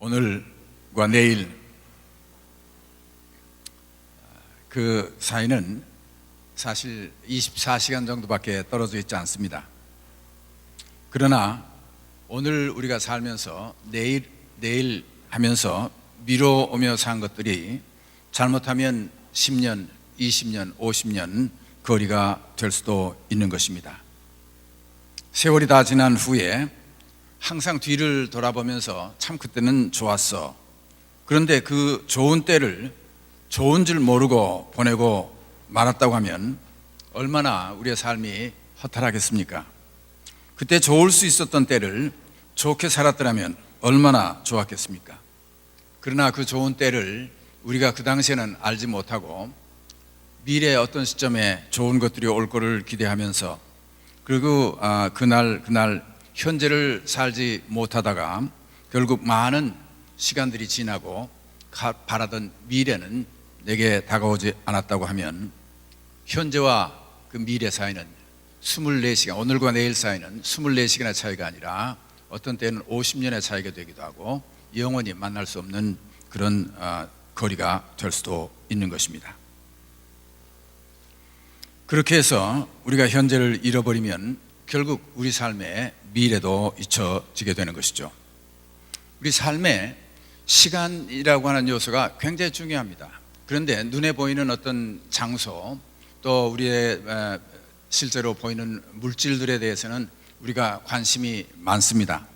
오늘과 내일 그 사이는 사실 24시간 정도밖에 떨어져 있지 않습니다. 그러나 오늘 우리가 살면서 내일 하면서 미뤄오며 산 것들이 잘못하면 10년, 20년, 50년 거리가 될 수도 있는 것입니다. 세월이 다 지난 후에 항상 뒤를 돌아보면서 참 그때는 좋았어. 그런데 그 좋은 때를 좋은 줄 모르고 보내고 말았다고 하면 얼마나 우리의 삶이 허탈하겠습니까? 그때 좋을 수 있었던 때를 좋게 살았더라면 얼마나 좋았겠습니까? 그러나 그 좋은 때를 우리가 그 당시에는 알지 못하고 미래의 어떤 시점에 좋은 것들이 올 거를 기대하면서 그리고 그날 현재를 살지 못하다가 결국 많은 시간들이 지나고 바라던 미래는 내게 다가오지 않았다고 하면 현재와 그 미래 사이는 24시간, 오늘과 내일 사이는 24시간의 차이가 아니라 어떤 때는 50년의 차이가 되기도 하고 영원히 만날 수 없는 그런 거리가 될 수도 있는 것입니다. 그렇게 해서 우리가 현재를 잃어버리면 결국 우리 삶의 미래도 잊혀지게 되는 것이죠. 우리 삶에 시간이라고 하는 요소가 굉장히 중요합니다. 그런데 눈에 보이는 어떤 장소 또 우리의 실제로 보이는 물질들에 대해서는 우리가 관심이 많습니다.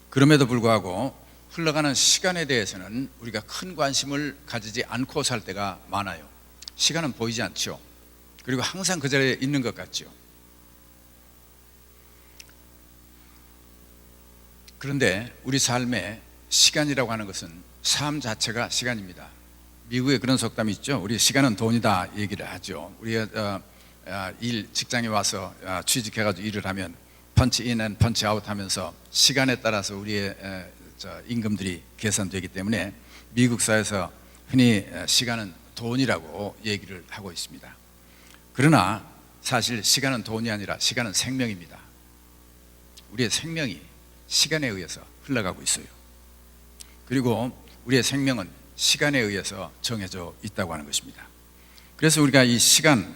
그럼에도 불구하고 흘러가는 시간에 대해서는 우리가 큰 관심을 가지지 않고 살 때가 많아요. 시간은 보이지 않죠. 그리고 항상 그 자리에 있는 것 같죠. 그런데 우리 삶에 시간이라고 하는 것은 삶 자체가 시간입니다. 미국에 그런 속담이 있죠. 우리 시간은 돈이다 얘기를 하죠. 우리가 직장에 와서 취직해가지고 일을 하면 펀치 인 앤 펀치 아웃 하면서 시간에 따라서 우리의 임금들이 계산되기 때문에 미국 사회에서 흔히 시간은 돈이라고 얘기를 하고 있습니다. 그러나 사실 시간은 돈이 아니라 시간은 생명입니다. 우리의 생명이 시간에 의해서 흘러가고 있어요. 그리고 우리의 생명은 시간에 의해서 정해져 있다고 하는 것입니다. 그래서 우리가 이 시간,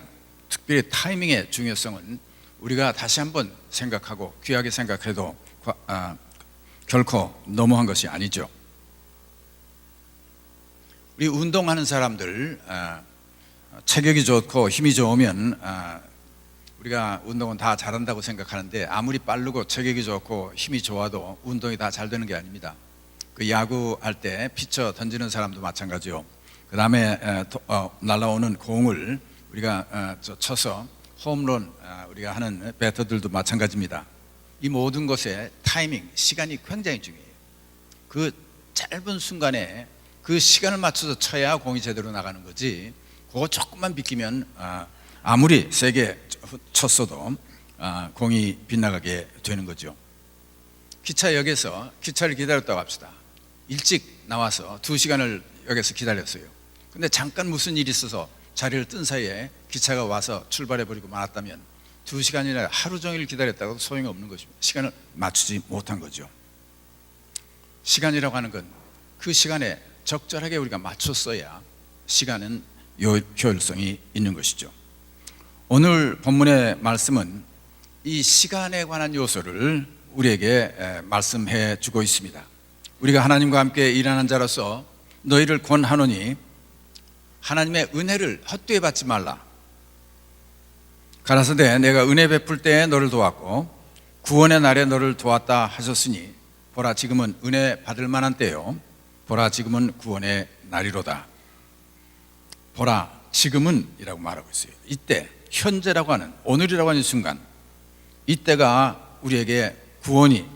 특별히 타이밍의 중요성은 우리가 다시 한번 생각하고 귀하게 생각해도 결코 너무한 것이 아니죠. 우리 운동하는 사람들 체격이 좋고 힘이 좋으면 우리가 운동은 다 잘한다고 생각하는데 아무리 빠르고 체격이 좋고 힘이 좋아도 운동이 다 잘 되는 게 아닙니다. 그 야구할 때 피처 던지는 사람도 마찬가지요. 그 다음에 날아오는 공을 우리가 쳐서 홈런 우리가 하는 배터들도 마찬가지입니다. 이 모든 것에 타이밍, 시간이 굉장히 중요해요. 그 짧은 순간에 그 시간을 맞춰서 쳐야 공이 제대로 나가는 거지 그거 조금만 비키면 아무리 세게 쳤어도 공이 빗나가게 되는 거죠. 기차역에서 기차를 기다렸다고 합시다. 일찍 나와서 2시간을 역에서 기다렸어요. 근데 잠깐 무슨 일이 있어서 자리를 뜬 사이에 기차가 와서 출발해버리고 말았다면 2시간이나 하루 종일 기다렸다고 소용이 없는 것입니다. 시간을 맞추지 못한 거죠. 시간이라고 하는 건 그 시간에 적절하게 우리가 맞췄어야 시간은 효율성이 있는 것이죠. 오늘 본문의 말씀은 이 시간에 관한 요소를 우리에게 말씀해 주고 있습니다. 우리가 하나님과 함께 일하는 자로서 너희를 권하노니 하나님의 은혜를 헛되이 받지 말라. 가라사대 내가 은혜 베풀 때에 너를 도왔고 구원의 날에 너를 도왔다 하셨으니 보라 지금은 은혜 받을 만한 때요 보라 지금은 구원의 날이로다. 보라 지금은 이라고 말하고 있어요. 이때 현재라고 하는 오늘이라고 하는 순간 이때가 우리에게 구원이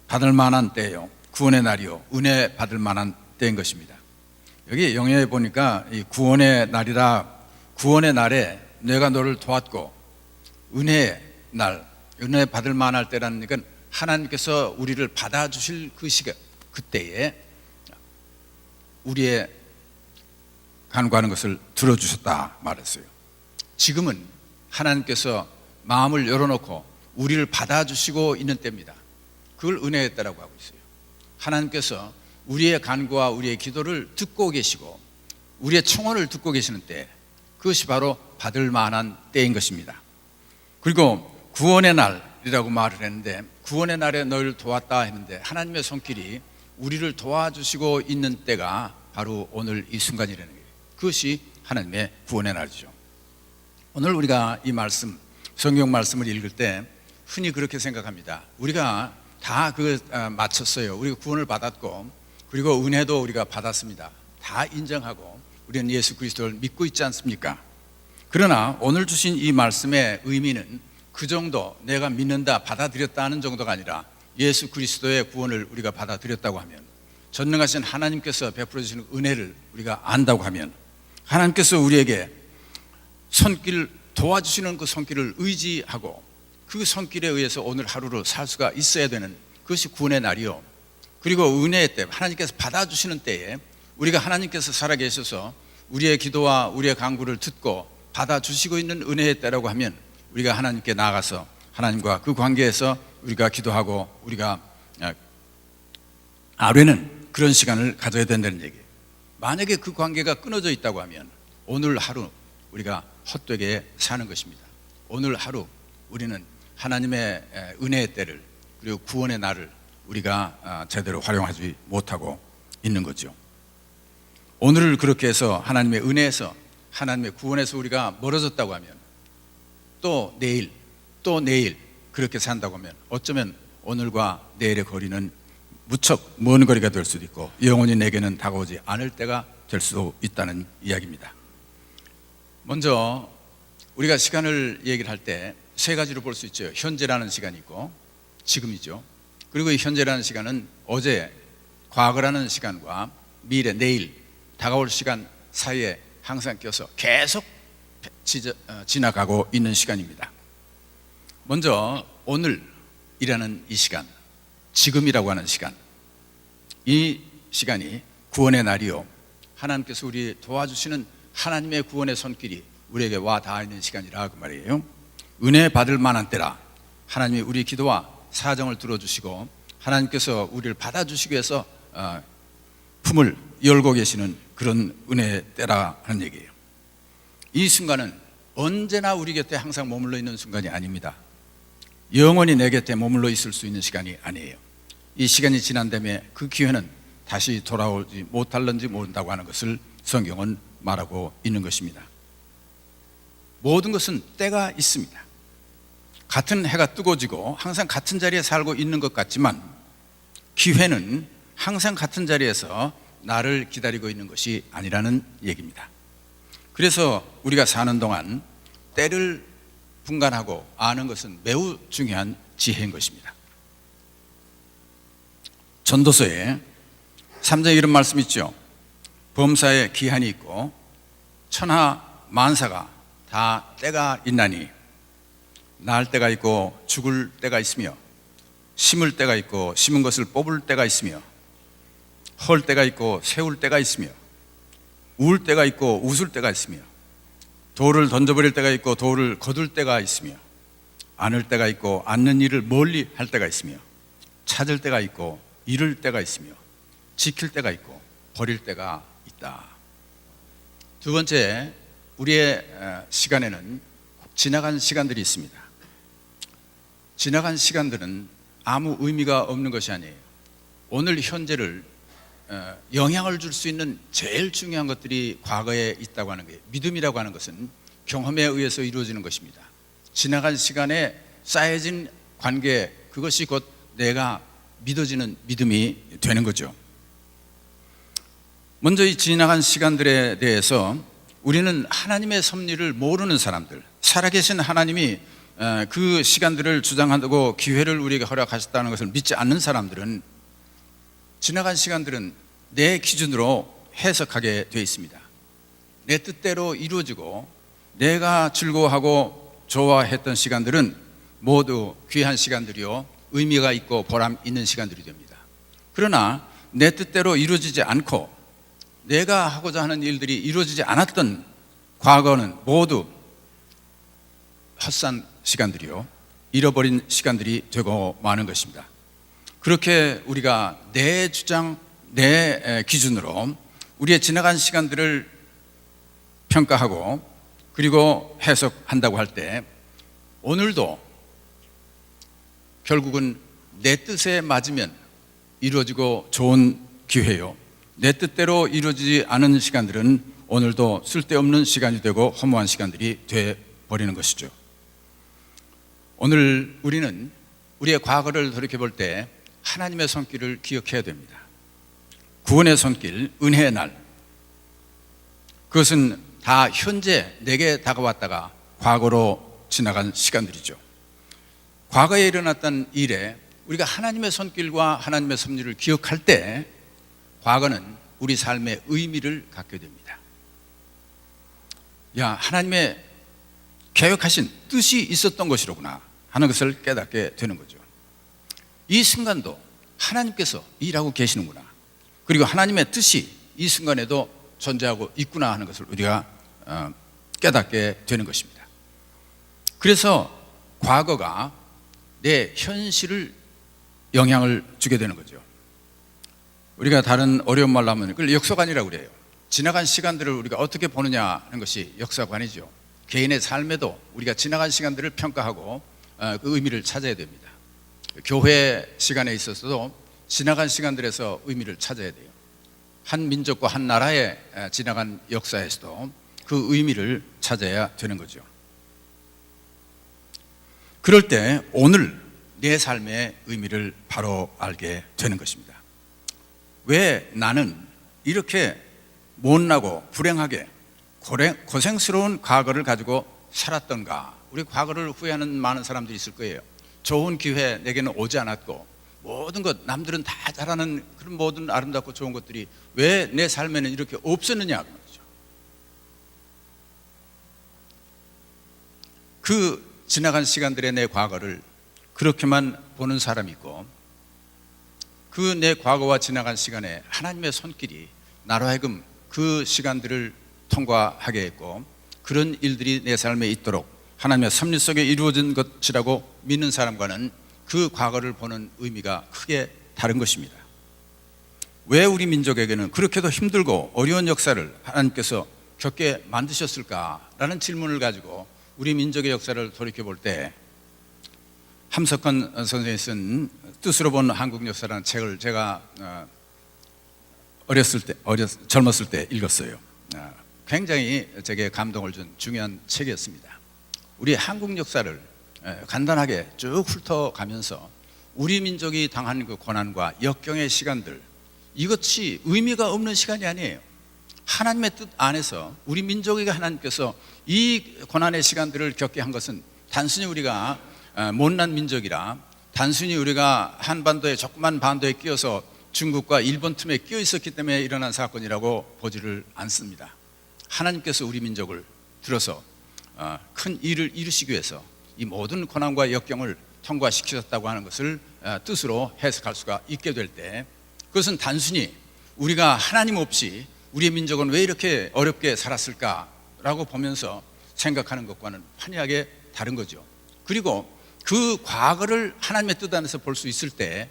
받을 만한 때요 구원의 날이요 은혜 받을 만한 때인 것입니다. 여기 영어에 보니까 이 구원의 날이라 구원의 날에 내가 너를 도왔고 은혜의 날 은혜 받을 만할 때라는 건 하나님께서 우리를 받아주실 그 시간 그때에 우리의 간구하는 것을 들어주셨다 말했어요. 지금은 하나님께서 마음을 열어놓고 우리를 받아주시고 있는 때입니다. 그걸 은혜의 때라고 하고 있어요. 하나님께서 우리의 간구와 우리의 기도를 듣고 계시고 우리의 청원을 듣고 계시는 때, 그것이 바로 받을 만한 때인 것입니다. 그리고 구원의 날이라고 말을 했는데, 구원의 날에 너희를 도왔다 했는데 하나님의 손길이 우리를 도와주시고 있는 때가 바로 오늘 이 순간이라는 거예요. 그것이 하나님의 구원의 날이죠. 오늘 우리가 이 말씀, 성경 말씀을 읽을 때 흔히 그렇게 생각합니다. 우리가 다 마쳤어요. 우리가 구원을 받았고, 그리고 은혜도 우리가 받았습니다. 다 인정하고 우리는 예수 그리스도를 믿고 있지 않습니까? 그러나 오늘 주신 이 말씀의 의미는 그 정도, 내가 믿는다, 받아들였다는 정도가 아니라 예수 그리스도의 구원을 우리가 받아들였다고 하면, 전능하신 하나님께서 베풀어 주시는 은혜를 우리가 안다고 하면, 하나님께서 우리에게 손길, 도와주시는 그 손길을 의지하고 그 손길에 의해서 오늘 하루를 살 수가 있어야 되는, 그것이 구원의 날이요. 그리고 은혜의 때, 하나님께서 받아주시는 때에 우리가 하나님께서 살아계셔서 우리의 기도와 우리의 간구를 듣고 받아주시고 있는 은혜의 때라고 하면, 우리가 하나님께 나아가서 하나님과 그 관계에서 우리가 기도하고 우리가 아뢰는 그런 시간을 가져야 된다는 얘기예요. 만약에 그 관계가 끊어져 있다고 하면 오늘 하루 우리가 헛되게 사는 것입니다. 오늘 하루 우리는 하나님의 은혜의 때를, 그리고 구원의 날을 우리가 제대로 활용하지 못하고 있는 거죠. 오늘을 그렇게 해서 하나님의 은혜에서, 하나님의 구원에서 우리가 멀어졌다고 하면, 또 내일 그렇게 산다고 하면 어쩌면 오늘과 내일의 거리는 무척 먼 거리가 될 수도 있고 영원히 내게는 다가오지 않을 때가 될 수도 있다는 이야기입니다. 먼저 우리가 시간을 얘기를 할 때 세 가지로 볼 수 있죠. 현재라는 시간이 있고 지금이죠. 그리고 이 현재라는 시간은 어제, 과거라는 시간과 미래, 내일, 다가올 시간 사이에 항상 껴서 계속 지나가고 있는 시간입니다. 먼저 오늘이라는 이 시간, 지금이라고 하는 시간, 이 시간이 구원의 날이요, 하나님께서 우리 도와주시는 하나님의 구원의 손길이 우리에게 와 닿아 있는 시간이라 그 말이에요. 은혜 받을 만한 때라. 하나님이 우리 기도와 사정을 들어주시고 하나님께서 우리를 받아주시기 위해서 품을 열고 계시는 그런 은혜의 때라 하는 얘기예요. 이 순간은 언제나 우리 곁에 항상 머물러 있는 순간이 아닙니다. 영원히 내 곁에 머물러 있을 수 있는 시간이 아니에요. 이 시간이 지난 다음에 그 기회는 다시 돌아오지 못할는지 모른다고 하는 것을 성경은 말하고 있는 것입니다. 모든 것은 때가 있습니다. 같은 해가 뜨거워지고 항상 같은 자리에 살고 있는 것 같지만 기회는 항상 같은 자리에서 나를 기다리고 있는 것이 아니라는 얘기입니다. 그래서 우리가 사는 동안 때를 분간하고 아는 것은 매우 중요한 지혜인 것입니다. 전도서에 3장에 이런 말씀이 있죠. 범사에 기한이 있고 천하 만사가 다 때가 있나니 날 때가 있고 죽을 때가 있으며 심을 때가 있고 심은 것을 뽑을 때가 있으며 헐 때가 있고 세울 때가 있으며 울 때가 있고 웃을 때가 있으며 돌을 던져버릴 때가 있고 돌을 거둘 때가 있으며 안을 때가 있고 않는 일을 멀리 할 때가 있으며 찾을 때가 있고 잃을 때가 있으며 지킬 때가 있고 버릴 때가 있다. 두 번째, 우리의 시간에는 지나간 시간들이 있습니다. 지나간 시간들은 아무 의미가 없는 것이 아니에요. 오늘 현재를 영향을 줄 수 있는 제일 중요한 것들이 과거에 있다고 하는 거예요. 믿음이라고 하는 것은 경험에 의해서 이루어지는 것입니다. 지나간 시간에 쌓여진 관계, 그것이 곧 내가 믿어지는 믿음이 되는 거죠. 먼저 이 지나간 시간들에 대해서 우리는 하나님의 섭리를 모르는 사람들, 살아계신 하나님이 그 시간들을 주장한다고 기회를 우리에게 허락하셨다는 것을 믿지 않는 사람들은 지나간 시간들은 내 기준으로 해석하게 되어 있습니다. 내 뜻대로 이루어지고 내가 즐거워하고 좋아했던 시간들은 모두 귀한 시간들이요, 의미가 있고 보람 있는 시간들이 됩니다. 그러나 내 뜻대로 이루어지지 않고 내가 하고자 하는 일들이 이루어지지 않았던 과거는 모두 헛산 시간들이요, 잃어버린 시간들이 되고 마는 것입니다. 그렇게 우리가 내 주장, 내 기준으로 우리의 지나간 시간들을 평가하고 그리고 해석한다고 할 때 오늘도 결국은 내 뜻에 맞으면 이루어지고 좋은 기회요, 내 뜻대로 이루어지지 않은 시간들은 오늘도 쓸데없는 시간이 되고 허무한 시간들이 되어버리는 것이죠. 오늘 우리는 우리의 과거를 돌이켜볼 때 하나님의 손길을 기억해야 됩니다. 구원의 손길, 은혜의 날, 그것은 다 현재 내게 다가왔다가 과거로 지나간 시간들이죠. 과거에 일어났던 일에 우리가 하나님의 손길과 하나님의 섭리를 기억할 때 과거는 우리 삶의 의미를 갖게 됩니다. 하나님의 계획하신 뜻이 있었던 것이로구나 하는 것을 깨닫게 되는 거죠. 이 순간도 하나님께서 일하고 계시는구나, 그리고 하나님의 뜻이 이 순간에도 존재하고 있구나 하는 것을 우리가 깨닫게 되는 것입니다. 그래서 과거가 내 현실을 영향을 주게 되는 거죠. 우리가 다른 어려운 말로 하면 그걸 역사관이라고 그래요. 지나간 시간들을 우리가 어떻게 보느냐 하는 것이 역사관이죠. 개인의 삶에도 우리가 지나간 시간들을 평가하고 그 의미를 찾아야 됩니다. 교회 시간에 있어서도 지나간 시간들에서 의미를 찾아야 돼요. 한 민족과 한 나라의 지나간 역사에서도 그 의미를 찾아야 되는 거죠. 그럴 때 오늘 내 삶의 의미를 바로 알게 되는 것입니다. 왜 나는 이렇게 못나고 불행하게 고생스러운 과거를 가지고 살았던가? 우리 과거를 후회하는 많은 사람들이 있을 거예요. 좋은 기회 내게는 오지 않았고 모든 것 남들은 다 잘하는 그런 모든 아름답고 좋은 것들이 왜 내 삶에는 이렇게 없었느냐 말이죠. 그 지나간 시간들의 내 과거를 그렇게만 보는 사람이 있고, 그 내 과거와 지나간 시간에 하나님의 손길이 나로 하여금 그 시간들을 통과하게 했고 그런 일들이 내 삶에 있도록 하나님의 섭리 속에 이루어진 것이라고 믿는 사람과는 그 과거를 보는 의미가 크게 다른 것입니다. 왜 우리 민족에게는 그렇게도 힘들고 어려운 역사를 하나님께서 겪게 만드셨을까라는 질문을 가지고 우리 민족의 역사를 돌이켜볼 때 함석헌 선생님이 쓴 뜻으로 본 한국 역사라는 책을 제가 젊었을 때 읽었어요. 굉장히 제게 감동을 준 중요한 책이었습니다. 우리 한국 역사를 간단하게 쭉 훑어가면서 우리 민족이 당한 그 고난과 역경의 시간들, 이것이 의미가 없는 시간이 아니에요. 하나님의 뜻 안에서 우리 민족에게 하나님께서 이 고난의 시간들을 겪게 한 것은 단순히 우리가 못난 민족이라, 단순히 우리가 한반도의 조그만 반도에 끼어서 중국과 일본 틈에 끼어 있었기 때문에 일어난 사건이라고 보지를 않습니다. 하나님께서 우리 민족을 들어서 큰 일을 이루시기 위해서 이 모든 고난과 역경을 통과시키셨다고 하는 것을 뜻으로 해석할 수가 있게 될 때, 그것은 단순히 우리가 하나님 없이 우리의 민족은 왜 이렇게 어렵게 살았을까라고 보면서 생각하는 것과는 환희하게 다른 거죠. 그리고 그 과거를 하나님의 뜻 안에서 볼 수 있을 때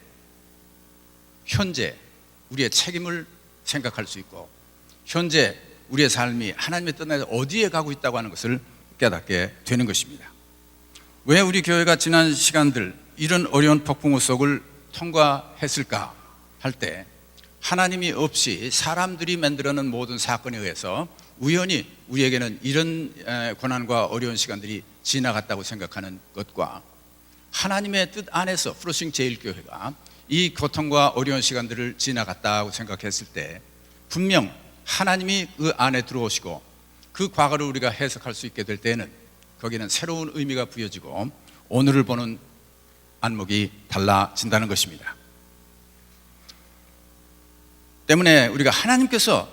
현재 우리의 책임을 생각할 수 있고, 현재 우리의 삶이 하나님의 뜻 안에서 어디에 가고 있다고 하는 것을 깨닫게 되는 것입니다. 왜 우리 교회가 지난 시간들 이런 어려운 폭풍우 속을 통과했을까 할 때, 하나님이 없이 사람들이 만들어낸 모든 사건에 의해서 우연히 우리에게는 이런 고난과 어려운 시간들이 지나갔다고 생각하는 것과, 하나님의 뜻 안에서 프로싱 제일교회가 이 고통과 어려운 시간들을 지나갔다고 생각했을 때 분명 하나님이 그 안에 들어오시고 그 과거를 우리가 해석할 수 있게 될 때는 거기는 새로운 의미가 부여지고 오늘을 보는 안목이 달라진다는 것입니다. 때문에 우리가 하나님께서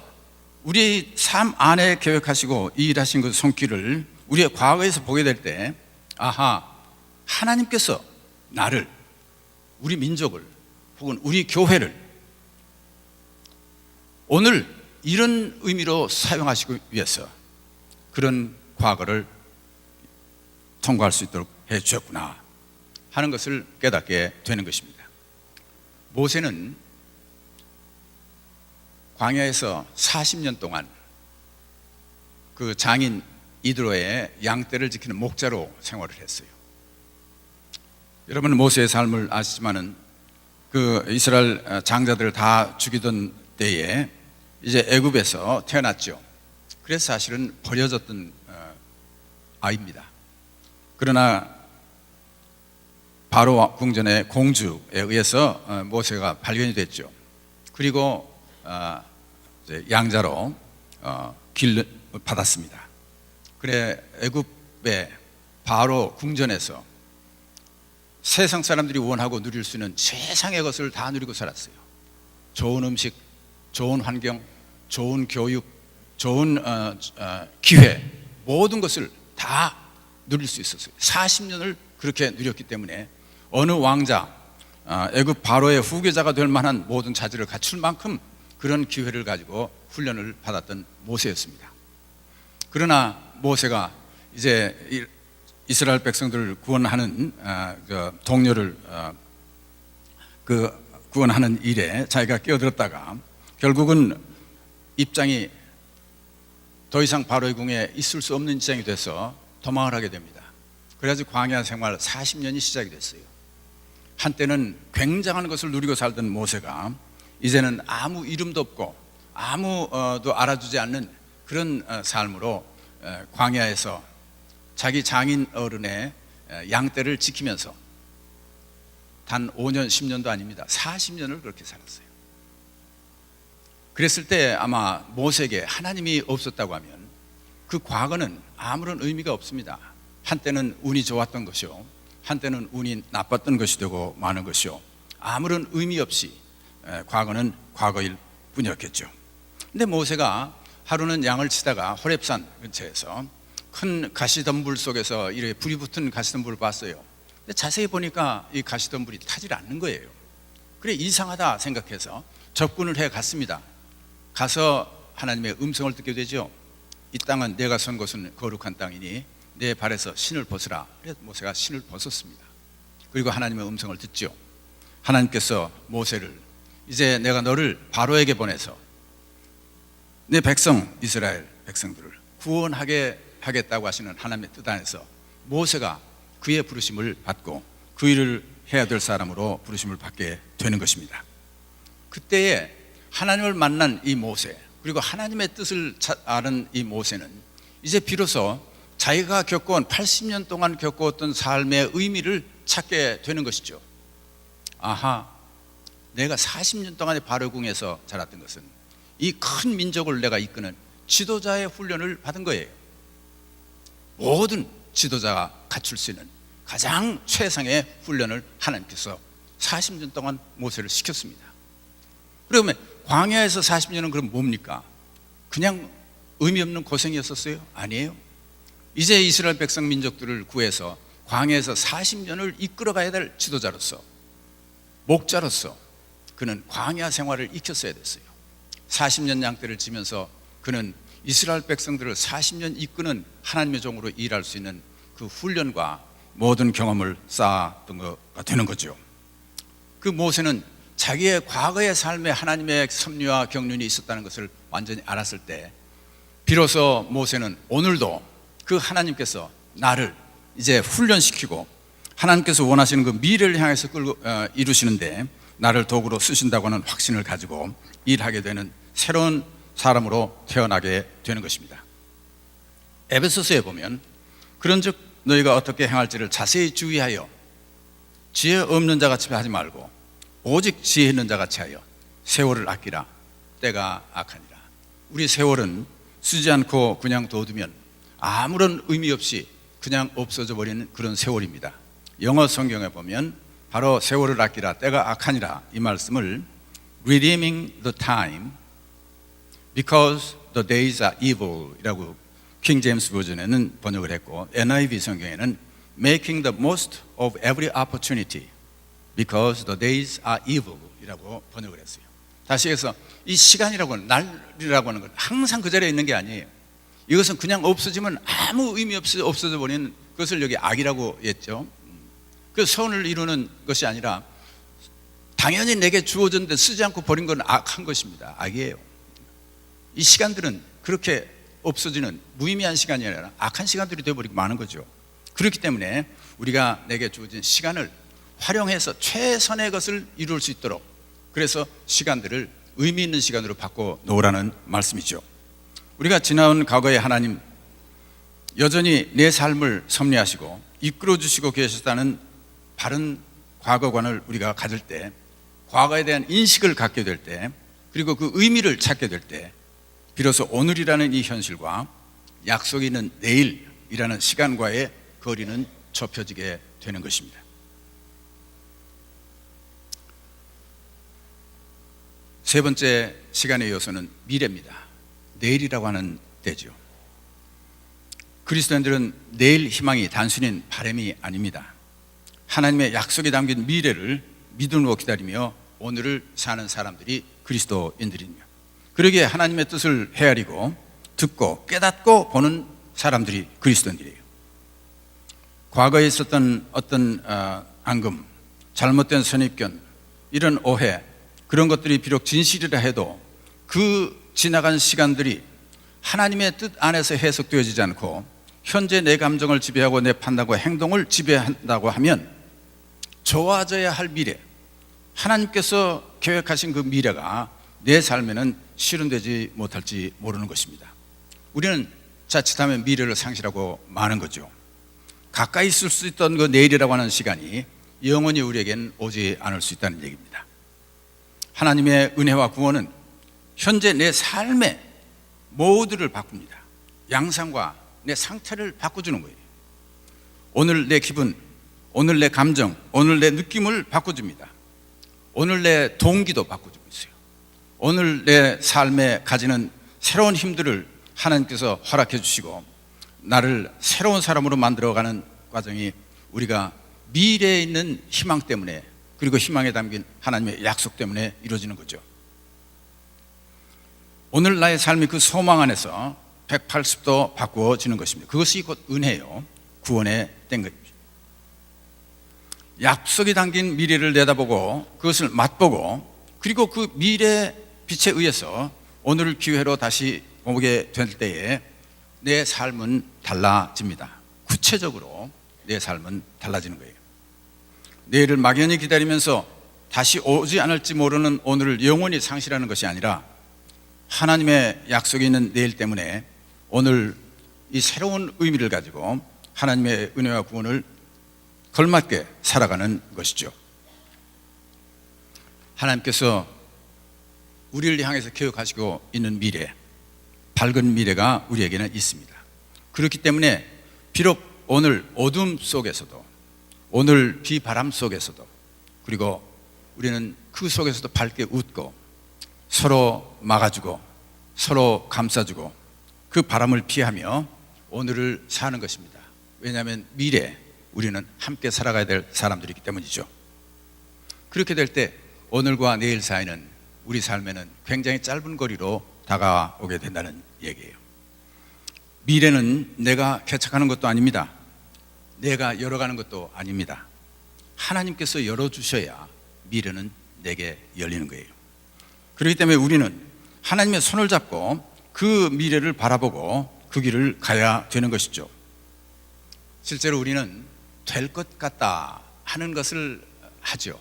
우리 삶 안에 계획하시고 일하신 그 손길을 우리의 과거에서 보게 될 때, 아하, 하나님께서 나를, 우리 민족을 혹은 우리 교회를 오늘 이런 의미로 사용하시기 위해서 그런 과거를 통과할 수 있도록 해 주셨구나 하는 것을 깨닫게 되는 것입니다. 모세는 광야에서 40년 동안 그 장인 이드로의 양떼를 지키는 목자로 생활을 했어요. 여러분은 모세의 삶을 아시지만은 그 이스라엘 장자들을 다 죽이던 때에 이제 애굽에서 태어났죠. 그래서 사실은 버려졌던 아이입니다. 그러나 바로 궁전의 공주에 의해서 모세가 발견이 됐죠. 그리고 양자로 길 받았습니다. 그래 애굽의 바로 궁전에서 세상 사람들이 원하고 누릴 수 있는 세상의 것을 다 누리고 살았어요. 좋은 음식, 좋은 환경, 좋은 교육, 좋은 기회, 모든 것을 다 누릴 수 있었어요. 40년을 그렇게 누렸기 때문에 어느 왕자, 애굽 바로의 후계자가 될 만한 모든 자질을 갖출 만큼 그런 기회를 가지고 훈련을 받았던 모세였습니다. 그러나 모세가 이제 이스라엘 백성들을 구원하는 동료를 구원하는 일에 자기가 끼어들었다가 결국은 입장이 더 이상 바로의 궁에 있을 수 없는 입장이 돼서 도망을 하게 됩니다. 그래가지고 광야 생활 40년이 시작이 됐어요. 한때는 굉장한 것을 누리고 살던 모세가 이제는 아무 이름도 없고 아무도 알아주지 않는 그런 삶으로 광야에서 자기 장인 어른의 양떼를 지키면서 단 5년 10년도 아닙니다. 40년을 그렇게 살았어요. 그랬을 때 아마 모세에게 하나님이 없었다고 하면 그 과거는 아무런 의미가 없습니다. 한때는 운이 좋았던 것이요, 한때는 운이 나빴던 것이 되고 마는 것이요, 아무런 의미 없이 과거는 과거일 뿐이었겠죠. 근데 모세가 하루는 양을 치다가 호렙산 근처에서 큰 가시덤불 속에서 이렇게 불이 붙은 가시덤불을 봤어요. 근데 자세히 보니까 이 가시덤불이 타질 않는 거예요. 그래 이상하다 생각해서 접근을 해 갔습니다. 가서 하나님의 음성을 듣게 되죠. 이 땅은 내가 선 곳은 거룩한 땅이니 내 발에서 신을 벗으라. 그래서 모세가 신을 벗었습니다. 그리고 하나님의 음성을 듣죠. 하나님께서 모세를 이제 내가 너를 바로에게 보내서 내 백성 이스라엘 백성들을 구원하게 하겠다고 하시는 하나님의 뜻 안에서 모세가 그의 부르심을 받고 그 일을 해야 될 사람으로 부르심을 받게 되는 것입니다. 그때에 하나님을 만난 이 모세, 그리고 하나님의 뜻을 아는 이 모세는 이제 비로소 자기가 겪어온 80년 동안 겪어왔던 삶의 의미를 찾게 되는 것이죠. 아하, 내가 40년 동안의 바로궁에서 자랐던 것은 이 큰 민족을 내가 이끄는 지도자의 훈련을 받은 거예요. 모든 지도자가 갖출 수 있는 가장 최상의 훈련을 하나님께서 40년 동안 모세를 시켰습니다. 그러면 광야에서 40년은 그럼 뭡니까? 그냥 의미 없는 고생이었었어요? 아니에요. 이제 이스라엘 백성 민족들을 구해서 광야에서 40년을 이끌어가야 될 지도자로서, 목자로서 그는 광야 생활을 익혔어야 됐어요. 40년 양떼를 지면서 그는 이스라엘 백성들을 40년 이끄는 하나님의 종으로 일할 수 있는 그 훈련과 모든 경험을 쌓았던 것가 되는 거죠. 그 모세는 자기의 과거의 삶에 하나님의 섭리와 경륜이 있었다는 것을 완전히 알았을 때 비로소 모세는 오늘도 그 하나님께서 나를 이제 훈련시키고 하나님께서 원하시는 그 미래를 향해서 이루시는데 나를 도구로 쓰신다고 하는 확신을 가지고 일하게 되는 새로운 사람으로 태어나게 되는 것입니다. 에베소서에 보면 그런즉 너희가 어떻게 행할지를 자세히 주의하여 지혜 없는 자같이 하지 말고 오직 지혜 있는 자같이 하여 세월을 아끼라. 때가 악하니라. 우리 세월은 쓰지 않고 그냥 둬두면 아무런 의미 없이 그냥 없어져 버리는 그런 세월입니다. 영어 성경에 보면 바로 세월을 아끼라, 때가 악하니라 이 말씀을 redeeming the time because the days are evil 이라고 킹 제임스 버전에는 번역을 했고 NIV 성경에는 making the most of every opportunity because the days are evil 이라고 번역을 했어요. 다시 해서 이 시간이라고 하는, 날이라고 하는 건 항상 그 자리에 있는 게 아니에요. 이것은 그냥 없어지면 아무 의미 없이 없어져 버리는 그것을 여기 악이라고 했죠. 그 선을 이루는 것이 아니라 당연히 내게 주어졌는데 쓰지 않고 버린 건 악한 것입니다. 악이에요. 이 시간들은 그렇게 없어지는 무의미한 시간이 아니라 악한 시간들이 되어버리고 마는 거죠. 그렇기 때문에 우리가 내게 주어진 시간을 활용해서 최선의 것을 이룰 수 있도록, 그래서 시간들을 의미 있는 시간으로 바꿔 놓으라는 말씀이죠. 우리가 지나온 과거에 하나님 여전히 내 삶을 섭리하시고 이끌어 주시고 계셨다는 바른 과거관을 우리가 가질 때, 과거에 대한 인식을 갖게 될 때, 그리고 그 의미를 찾게 될 때, 비로소 오늘이라는 이 현실과 약속이 있는 내일이라는 시간과의 거리는 좁혀지게 되는 것입니다. 세 번째 시간의 요소는 미래입니다. 내일이라고 하는 때죠. 그리스도인들은 내일 희망이 단순히 바람이 아닙니다. 하나님의 약속이 담긴 미래를 믿음으로 기다리며 오늘을 사는 사람들이 그리스도인들입니다. 그러기에 하나님의 뜻을 헤아리고 듣고 깨닫고 보는 사람들이 그리스도인들이에요. 과거에 있었던 어떤 앙금, 잘못된 선입견, 이런 오해, 그런 것들이 비록 진실이라 해도 그 지나간 시간들이 하나님의 뜻 안에서 해석되어지지 않고 현재 내 감정을 지배하고 내 판단과 행동을 지배한다고 하면 좋아져야 할 미래, 하나님께서 계획하신 그 미래가 내 삶에는 실현되지 못할지 모르는 것입니다. 우리는 자칫하면 미래를 상실하고 마는 거죠. 가까이 있을 수 있던 그 내일이라고 하는 시간이 영원히 우리에겐 오지 않을 수 있다는 얘기입니다. 하나님의 은혜와 구원은 현재 내 삶의 모두를 바꿉니다. 양상과 내 상태를 바꿔주는 거예요. 오늘 내 기분, 오늘 내 감정, 오늘 내 느낌을 바꿔줍니다. 오늘 내 동기도 바꿔주고 있어요. 오늘 내 삶에 가지는 새로운 힘들을 하나님께서 허락해 주시고 나를 새로운 사람으로 만들어가는 과정이 우리가 미래에 있는 희망 때문에, 그리고 희망에 담긴 하나님의 약속 때문에 이루어지는 거죠. 오늘 나의 삶이 그 소망 안에서 180도 바꾸어지는 것입니다. 그것이 곧 은혜요, 구원의 된 것입니다. 약속이 담긴 미래를 내다보고 그것을 맛보고, 그리고 그 미래 빛에 의해서 오늘을 기회로 다시 보게 될 때에 내 삶은 달라집니다. 구체적으로 내 삶은 달라지는 거예요. 내일을 막연히 기다리면서 다시 오지 않을지 모르는 오늘을 영원히 상실하는 것이 아니라 하나님의 약속이 있는 내일 때문에 오늘 이 새로운 의미를 가지고 하나님의 은혜와 구원을 걸맞게 살아가는 것이죠. 하나님께서 우리를 향해서 계획하시고 있는 미래, 밝은 미래가 우리에게는 있습니다. 그렇기 때문에 비록 오늘 어둠 속에서도, 오늘 비바람 속에서도, 그리고 우리는 그 속에서도 밝게 웃고 서로 막아주고 서로 감싸주고 그 바람을 피하며 오늘을 사는 것입니다. 왜냐하면 미래, 우리는 함께 살아가야 될 사람들이기 때문이죠. 그렇게 될 때 오늘과 내일 사이는 우리 삶에는 굉장히 짧은 거리로 다가오게 된다는 얘기예요. 미래는 내가 개척하는 것도 아닙니다. 내가 열어가는 것도 아닙니다. 하나님께서 열어주셔야 미래는 내게 열리는 거예요. 그렇기 때문에 우리는 하나님의 손을 잡고 그 미래를 바라보고 그 길을 가야 되는 것이죠. 실제로 우리는 될 것 같다 하는 것을 하죠.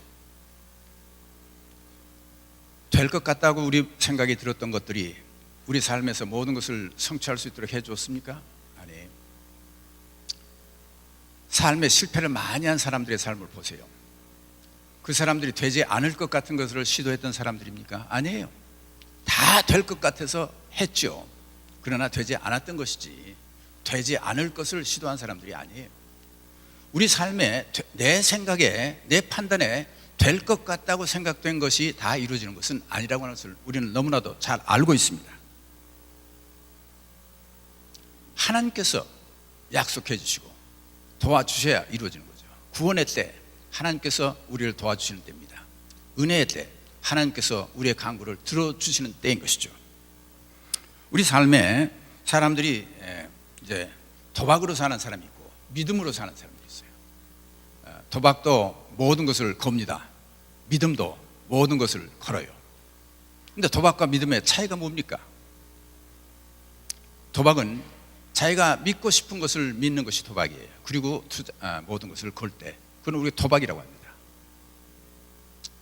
될 것 같다고 우리 생각이 들었던 것들이 우리 삶에서 모든 것을 성취할 수 있도록 해줬습니까? 아니. 삶의 실패를 많이 한 사람들의 삶을 보세요. 그 사람들이 되지 않을 것 같은 것을 시도했던 사람들입니까? 아니에요. 다 될 것 같아서 했죠. 그러나 되지 않았던 것이지 되지 않을 것을 시도한 사람들이 아니에요. 우리 삶에 내 생각에, 내 판단에 될 것 같다고 생각된 것이 다 이루어지는 것은 아니라고 하는 것을 우리는 너무나도 잘 알고 있습니다. 하나님께서 약속해 주시고 도와주셔야 이루어지는 거죠. 구원의 때 하나님께서 우리를 도와주시는 때입니다. 은혜의 때 하나님께서 우리의 간구를 들어주시는 때인 것이죠. 우리 삶에 사람들이 이제 도박으로 사는 사람이 있고 믿음으로 사는 사람이 있어요. 도박도 모든 것을 겁니다. 믿음도 모든 것을 걸어요. 근데 도박과 믿음의 차이가 뭡니까? 도박은 자기가 믿고 싶은 것을 믿는 것이 도박이에요. 그리고 모든 것을 걸 때 그건 우리가 도박이라고 합니다.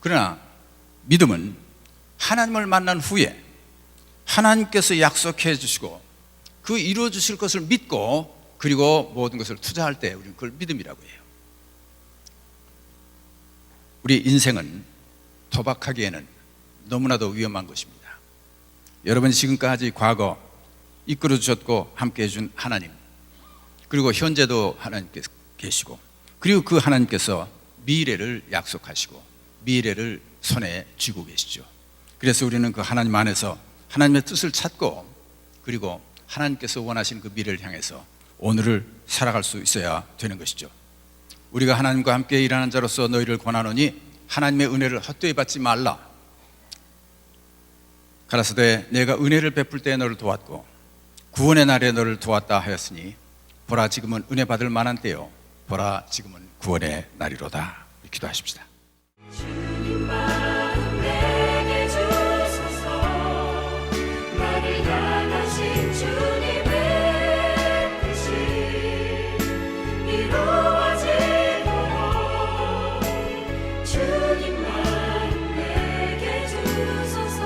그러나 믿음은 하나님을 만난 후에 하나님께서 약속해 주시고 그 이루어 주실 것을 믿고 그리고 모든 것을 투자할 때 우리는 그걸 믿음이라고 해요. 우리 인생은 도박하기에는 너무나도 위험한 것입니다. 여러분이 지금까지 과거 이끌어 주셨고 함께 해준 하나님, 그리고 현재도 하나님께서 계시고, 그리고 그 하나님께서 미래를 약속하시고 미래를 손에 쥐고 계시죠. 그래서 우리는 그 하나님 안에서 하나님의 뜻을 찾고 그리고 하나님께서 원하시는 그 미래를 향해서 오늘을 살아갈 수 있어야 되는 것이죠. 우리가 하나님과 함께 일하는 자로서 너희를 권하노니 하나님의 은혜를 헛되이 받지 말라. 가라사대 내가 은혜를 베풀 때에 너를 도왔고 구원의 날에 너를 도왔다 하였으니 보라 지금은 은혜 받을 만한 때요 보라 지금은 구원의 날이로다. 기도하십시다. 주님 마음 내게 주소서. 나를 향하신 주님의 뜻이 이루어지도록 주님 마음 내게 주소서.